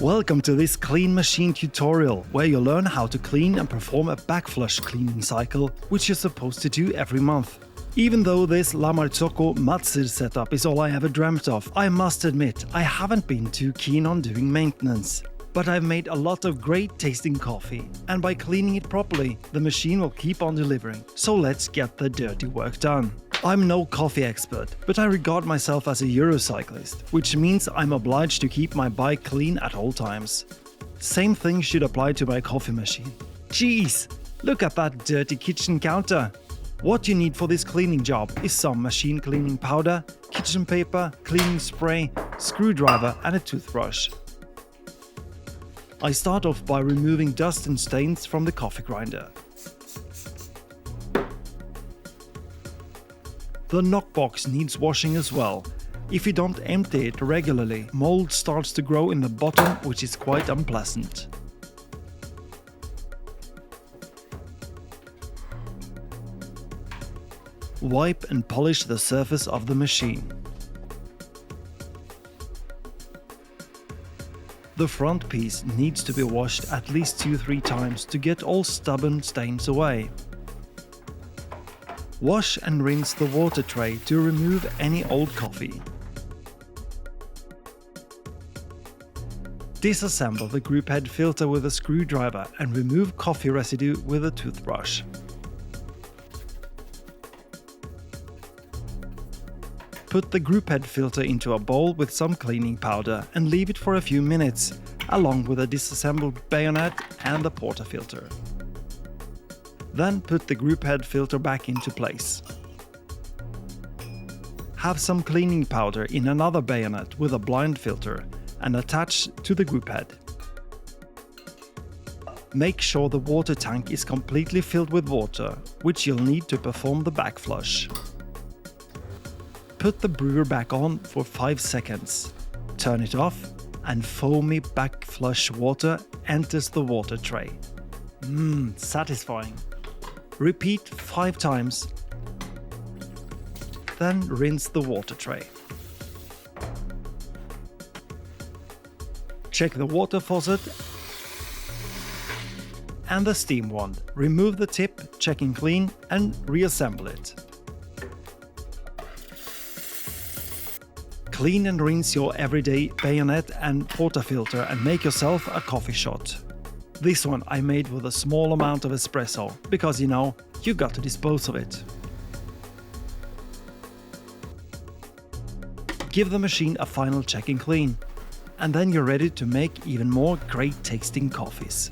Welcome to this clean machine tutorial, where you'll learn how to clean and perform a backflush cleaning cycle, which you're supposed to do every month. Even though this La Marzocco Marzocco setup is all I ever dreamt of, I must admit I haven't been too keen on doing maintenance. But I've made a lot of great tasting coffee, and by cleaning it properly, the machine will keep on delivering. So let's get the dirty work done. I'm no coffee expert, but I regard myself as a Eurocyclist, which means I'm obliged to keep my bike clean at all times. Same thing should apply to my coffee machine. Jeez, look at that dirty kitchen counter. What you need for this cleaning job is some machine cleaning powder, kitchen paper, cleaning spray, screwdriver and a toothbrush. I start off by removing dust and stains from the coffee grinder. The knockbox needs washing as well. If you don't empty it regularly, mold starts to grow in the bottom, which is quite unpleasant. Wipe and polish the surface of the machine. The front piece needs to be washed at least 2-3 times to get all stubborn stains away. Wash and rinse the water tray to remove any old coffee. Disassemble the group head filter with a screwdriver and remove coffee residue with a toothbrush. Put the group head filter into a bowl with some cleaning powder and leave it for a few minutes, along with a disassembled bayonet and the portafilter. Then put the group head filter back into place. Have some cleaning powder in another bayonet with a blind filter and attach to the group head. Make sure the water tank is completely filled with water, which you'll need to perform the backflush. Put the brewer back on for 5 seconds. Turn it off and foamy backflush water enters the water tray. Satisfying. Repeat 5 times. Then rinse the water tray. Check the water faucet and the steam wand. Remove the tip, checking clean, and reassemble it. Clean and rinse your everyday bayonet and portafilter and make yourself a coffee shot. This one I made with a small amount of espresso, because you got to dispose of it. Give the machine a final check and clean, and then you're ready to make even more great tasting coffees.